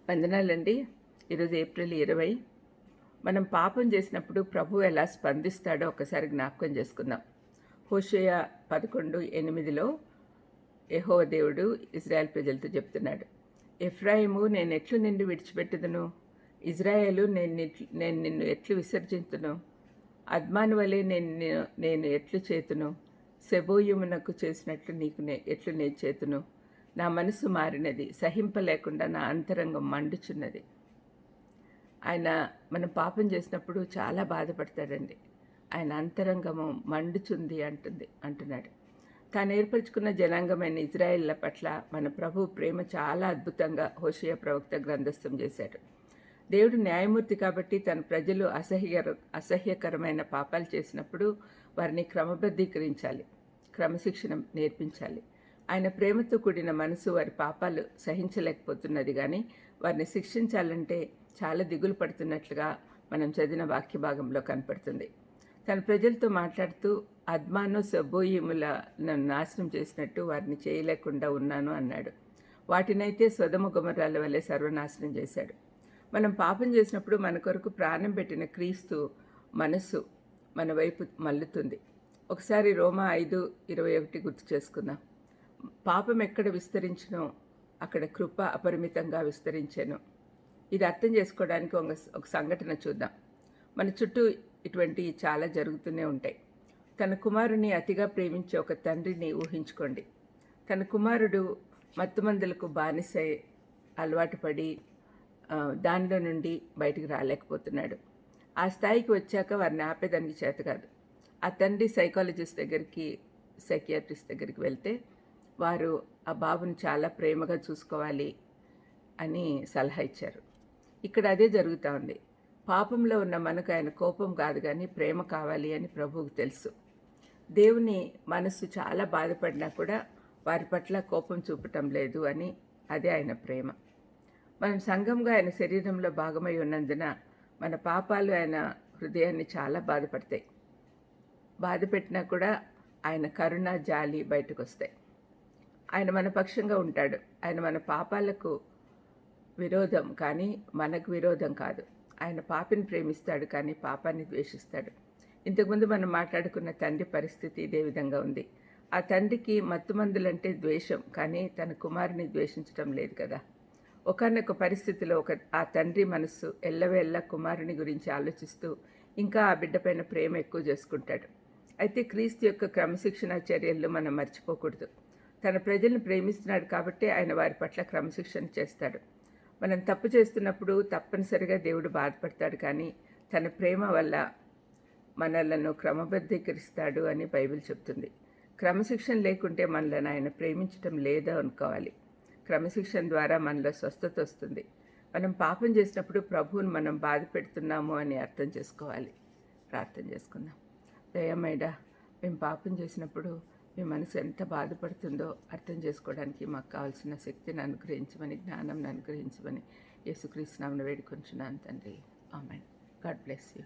వందనాలండి. ఈరోజు ఏప్రిల్ 20. మనం పాపం చేసినప్పుడు ప్రభువు ఎలా స్పందిస్తాడో ఒకసారి జ్ఞాపకం చేసుకుందాం. హోషేయ 11:8లో యెహోవా దేవుడు ఇజ్రాయెల్ ప్రజలతో చెప్తున్నాడు, ఎఫ్రాయిము నేనెట్లు నిన్ను విడిచిపెట్టుదును, ఇజ్రాయేలు నేను నిన్ను ఎట్లు విసర్జింతును, అద్మాను వలె నేను ఎట్లు చేతును, సెబోయిమునకు చేసినట్లు నీకు ఎట్లు నేను చేతును. నా మనసు మారినది, సహింపలేకుండా నా అంతరంగం మండుచున్నది. ఆయన మనం పాపం చేసినప్పుడు చాలా బాధపడతాడండి. ఆయన అంతరంగము మండుచుంది అంటున్నాడు. తాను ఏర్పరచుకున్న జనాంగమైన ఇజ్రాయేళ్ల పట్ల మన ప్రభు ప్రేమ చాలా అద్భుతంగా హోషేయ ప్రవక్త గ్రంథస్థం చేశాడు. దేవుడు న్యాయమూర్తి కాబట్టి తన ప్రజలు అసహ్యకరమైన పాపాలు చేసినప్పుడు వారిని క్రమబద్ధీకరించాలి, క్రమశిక్షణ నేర్పించాలి. ఆయన ప్రేమతో కూడిన మనసు వారి పాపాలు సహించలేకపోతున్నది, కానీ వారిని శిక్షించాలంటే చాలా దిగులు పడుతున్నట్లుగా మనం చదివిన వాక్య భాగంలో కనపడుతుంది. తన ప్రజలతో మాట్లాడుతూ అద్మాను సెబోయిములను నాశనం చేసినట్టు వారిని చేయలేకుండా ఉన్నాను అన్నాడు. వాటినైతే సొదొమ గొమొర్రాల వలె సర్వనాశనం చేశాడు. మనం పాపం చేసినప్పుడు మన కొరకు ప్రాణం పెట్టిన క్రీస్తు మనసు మన వైపు మల్లుతుంది. ఒకసారి రోమా 5:21 గుర్తు చేసుకుందాం. పాపం ఎక్కడ విస్తరించినో అక్కడ కృప అపరిమితంగా విస్తరించాను. ఇది అర్థం చేసుకోవడానికి ఒక సంఘటన చూద్దాం. మన చుట్టూ ఇటువంటివి చాలా జరుగుతూనే ఉంటాయి. తన కుమారుని అతిగా ప్రేమించే ఒక తండ్రిని ఊహించుకోండి. తన కుమారుడు మత్తుమందులకు బానిసై అలవాటు పడి దానిలో నుండి బయటికి రాలేకపోతున్నాడు. ఆ స్థాయికి వచ్చాక వారిని ఆపేదానికి చేత కాదు. ఆ తండ్రి సైకియాట్రిస్ట్ దగ్గరికి వెళ్తే వారు ఆ బాబుని చాలా ప్రేమగా చూసుకోవాలి అని సలహా ఇచ్చారు. ఇక్కడ అదే జరుగుతూ ఉంది. పాపంలో ఉన్న మనకు ఆయన కోపం కాదు కానీ ప్రేమ కావాలి అని ప్రభువుకు తెలుసు. దేవుని మనస్సు చాలా బాధపడినా కూడా వారి పట్ల కోపం చూపటం లేదు అని, అదే ఆయన ప్రేమ. మనం సంఘంగా ఆయన శరీరంలో భాగమై ఉన్నందున మన పాపాలు ఆయన హృదయాన్ని చాలా బాధపడతాయి. బాధపెట్టినా కూడా ఆయన కరుణ, జాలి బయటకు వస్తాయి. ఆయన మన పక్షంగా ఉంటాడు. ఆయన మన పాపాలకు విరోధం కానీ మనకు విరోధం కాదు. ఆయన పాపిని ప్రేమిస్తాడు కానీ పాపాన్ని ద్వేషిస్తాడు. ఇంతకుముందు మనం మాట్లాడుకున్న తండ్రి పరిస్థితి ఇదే విధంగా ఉంది. ఆ తండ్రికి మత్తుమందులంటే ద్వేషం, కానీ తన కుమారుని ద్వేషించడం లేదు కదా. ఒకానొక పరిస్థితిలో ఆ తండ్రి మనస్సు ఎల్లవేళ్ళ కుమారుని గురించి ఆలోచిస్తూ ఇంకా ఆ బిడ్డపైన ప్రేమ ఎక్కువ చేసుకుంటాడు. అయితే క్రీస్తు యొక్క క్రమశిక్షణ చర్యలు మనం మర్చిపోకూడదు. తన ప్రజలను ప్రేమిస్తున్నాడు కాబట్టి ఆయన వారి పట్ల క్రమశిక్షణ చేస్తాడు. మనం తప్పు చేస్తున్నప్పుడు తప్పనిసరిగా దేవుడు బాధపడతాడు, కానీ తన ప్రేమ వల్ల మనలను క్రమబద్ధీకరిస్తాడు అని బైబిల్ చెప్తుంది. క్రమశిక్షణ లేకుంటే మనలను ఆయన ప్రేమించటం లేదో అనుకోవాలి. క్రమశిక్షణ ద్వారా మనలో స్వస్థత వస్తుంది. మనం పాపం చేసినప్పుడు ప్రభువుని మనం బాధ పెడుతున్నాము అని అర్థం చేసుకోవాలి. ప్రార్థన చేసుకుందాం. దయమైడా, మేము పాపం చేసినప్పుడు మీ మనసు ఎంత బాధపడుతుందో అర్థం చేసుకోవడానికి మాకు కావాల్సిన శక్తిని అనుగ్రహించమని, జ్ఞానం అనుగ్రహించమని యేసుక్రీస్తు నామమున వేడుకొంచున్నాను తండ్రి. ఆమేన్. God bless you.